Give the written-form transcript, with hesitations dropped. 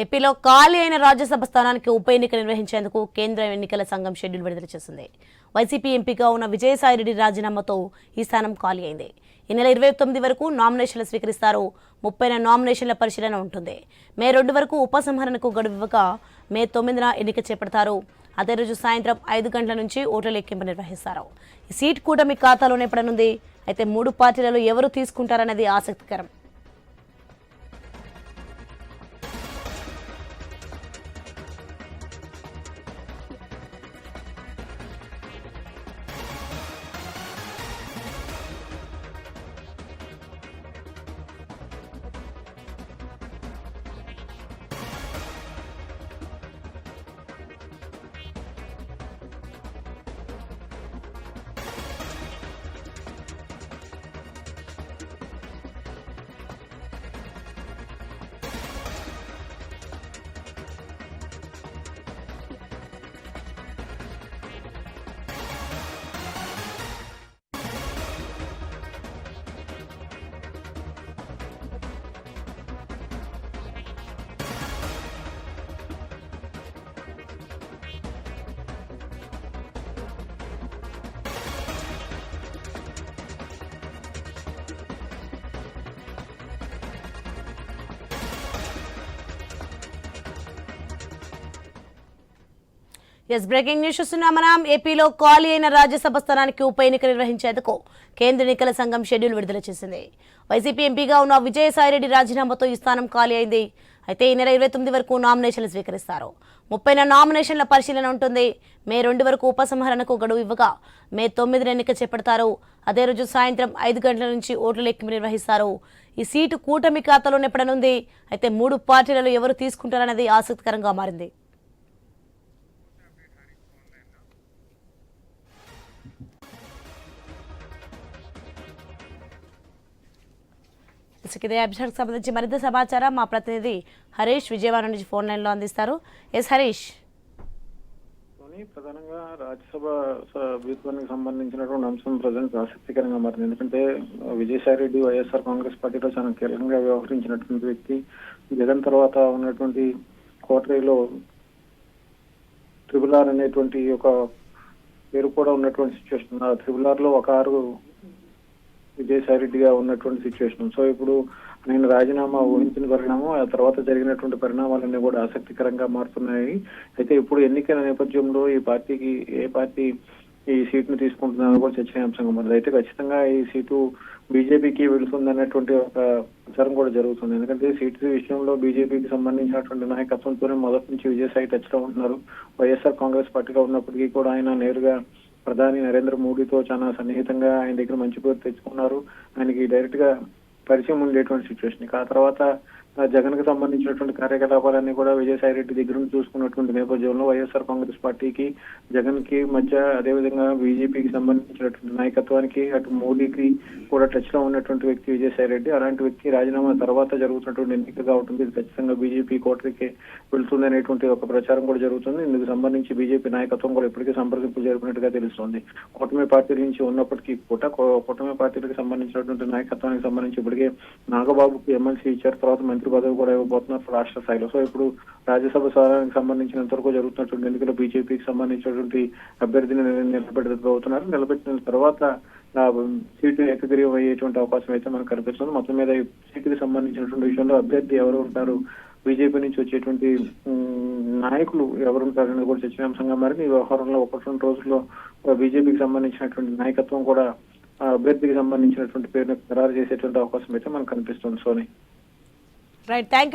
ఏపీలో ఖాళీ అయిన రాజ్యసభ స్థానానికి ఉప ఎన్నిక నిర్వహించేందుకు కేంద్ర ఎన్నికల సంఘం షెడ్యూల్ విడుదల చేసింది. వైసీపీ ఎంపీగా ఉన్న విజయసాయిరెడ్డి రాజీనామాతో ఈ స్థానం ఖాళీ అయింది. ఈ నెల 29 వరకు నామినేషన్లు స్వీకరిస్తారు. 30న నామినేషన్ల పరిశీలన ఉంటుంది. మే 2 వరకు ఉపసంహరణకు గడువు ఇవ్వగా మే 9న ఎన్నిక చేపడతారు. అదే రోజు సాయంత్రం 5 గంటల నుంచి ఓట్ల లెక్కింపు నిర్వహిస్తారు. ఈ సీట్ కూటమి ఖాతాలోనే పడనుంది. అయితే 3 పార్టీలలో ఎవరు తీసుకుంటారనేది ఆసక్తికరం. బ్రేకింగ్ న్యూస్ చూస్తున్నాం. మనం ఏపీలో ఖాళీ అయిన రాజ్యసభ స్థానానికి ఉప ఎన్నిక నిర్వహించేందుకు కేంద్ర ఎన్నికల సంఘం షెడ్యూల్ విడుదల చేసింది. వైసీపీ ఎంపీగా ఉన్న విజయసాయిరెడ్డి రాజీనామాతో ఈ స్థానం ఖాళీ అయింది. అయితే ఈ నెల 29 వరకు నామినేషన్లు స్వీకరిస్తారు. 30న నామినేషన్ల పరిశీలన ఉంటుంది. మే 2 వరకు ఉపసంహరణకు గడువు ఇవ్వగా మే 9న ఎన్నిక చేపడతారు. అదే రోజు సాయంత్రం 5 గంటల నుంచి ఓట్ల లెక్కింపు నిర్వహిస్తారు. ఈ సీటు కూటమి ఖాతాలోనే పడనుంది. అయితే 3 పార్టీలలో ఎవరు తీసుకుంటారనేది ఆసక్తికరంగా మారింది. ఇదే అభిషేక్ సంబంధించి మరింత సమాచారం మా ప్రతినిధి హరీష్ విజయవాడ నుంచి ఫోన్ లైన్ లో అందిస్తారు. ఎస్ హరీష్. ప్రధానంగా రాజ్యసభ సభ్యత్వానికి సంబంధించినటువంటి అంశం ప్రజెంట్ ఆసక్తికరంగా మారింది. ఎందుకంటే విజయసాయిరెడ్డి వైఎస్ఆర్ కాంగ్రెస్ పార్టీలో చాలా కీలకంగా వ్యవహరించినటువంటి వ్యక్తి. జగన్ తర్వాత ఉన్నటువంటి కోటరీలో ట్రిబుల్ ఆర్ అనేటువంటి ఒక పేరు కూడా ఉన్నటువంటి సిచ్యువేషన్. ఆ ట్రిబుల్ ఆర్ లో ఒక 6 విజయసాయిరెడ్డిగా ఉన్నటువంటి సిచ్యువేషన్. సో ఇప్పుడు నేను రాజీనామా ఊహించిన పరిణామం, ఆ తర్వాత జరిగినటువంటి పరిణామాలన్నీ కూడా ఆసక్తికరంగా మారుతున్నాయి. అయితే ఇప్పుడు ఎన్నికల నేపథ్యంలో ఈ పార్టీకి ఏ పార్టీ ఈ సీట్ను తీసుకుంటుందని కూడా చర్చనీయాంశంగా మారింది. అయితే ఖచ్చితంగా ఈ సీటు బీజేపీకి వెళుతుంది అన్నటువంటి ఒక ప్రచారం కూడా జరుగుతుంది. ఎందుకంటే సీటు విషయంలో బీజేపీకి సంబంధించినటువంటి నాయకత్వంతోనే మొదటి నుంచి విజయసాయి టచ్ లో ఉంటున్నారు. వైఎస్ఆర్ కాంగ్రెస్ పార్టీలో ఉన్నప్పటికీ కూడా ఆయన నేరుగా ప్రధాని నరేంద్ర మోడీతో చాలా సన్నిహితంగా ఆయన దగ్గర మంచి పేరు తెచ్చుకున్నారు. ఆయనకి డైరెక్ట్ గా పరిచయం ఉండేటువంటి సిచ్యువేషన్. ఆ తర్వాత జగన్ కి సంబంధించినటువంటి కార్యకలాపాలన్నీ కూడా విజయసాయిరెడ్డి దగ్గర నుంచి చూసుకున్నటువంటి నేపథ్యంలో వైఎస్ఆర్ కాంగ్రెస్ పార్టీకి జగన్ కి మధ్య, అదేవిధంగా బీజేపీకి సంబంధించినటువంటి నాయకత్వానికి అటు మోడీకి కూడా టచ్ లో ఉన్నటువంటి వ్యక్తి విజయసాయిరెడ్డి. అలాంటి వ్యక్తి రాజీనామా తర్వాత జరుగుతున్నటువంటి ఎన్నికగా ఉంటుంది. ఇది ఖచ్చితంగా బీజేపీ కోటరీకి వెళ్తుంది అనేటువంటి ఒక ప్రచారం కూడా జరుగుతుంది. ఇందుకు సంబంధించి బీజేపీ నాయకత్వం కూడా ఇప్పటికే సంప్రదింపులు జరిపినట్టుగా తెలుస్తోంది. కూటమి పార్టీ నుంచి ఉన్నప్పటికీ కూడా కూటమి పార్టీలకు సంబంధించినటువంటి నాయకత్వానికి సంబంధించి ఇప్పటికే నాగబాబుకి ఎమ్మెల్సీ ఇచ్చారు. తర్వాత మంత్రి పదవి కూడా ఇవ్వబోతున్నారు రాష్ట్ర స్థాయిలో. సో ఇప్పుడు రాజ్యసభ స్థానానికి సంబంధించినంత వరకు జరుగుతున్నటువంటి ఎన్నికలు బీజేపీకి సంబంధించినటువంటి అభ్యర్థిని నిలబెట్టబోతున్నారు. నిలబెట్టిన తర్వాత సీటు ఏకగ్రీవం అయ్యేటువంటి అవకాశం అయితే మనకు కనిపిస్తుంది. మొత్తం మీద ఈ సీటుకి సంబంధించినటువంటి విషయంలో అభ్యర్థి ఎవరు ఉంటారు, బీజేపీ నుంచి వచ్చేటువంటి నాయకులు ఎవరుంటారనేది కూడా చర్చనీయాంశంగా మారింది. ఈ వ్యవహారంలో 1-2 రోజుల్లో బీజేపీకి సంబంధించినటువంటి నాయకత్వం కూడా అభ్యర్థికి సంబంధించినటువంటి పేరును ఖరారు చేసేటువంటి అవకాశం అయితే మనకు కనిపిస్తుంది. సోని. Right, thank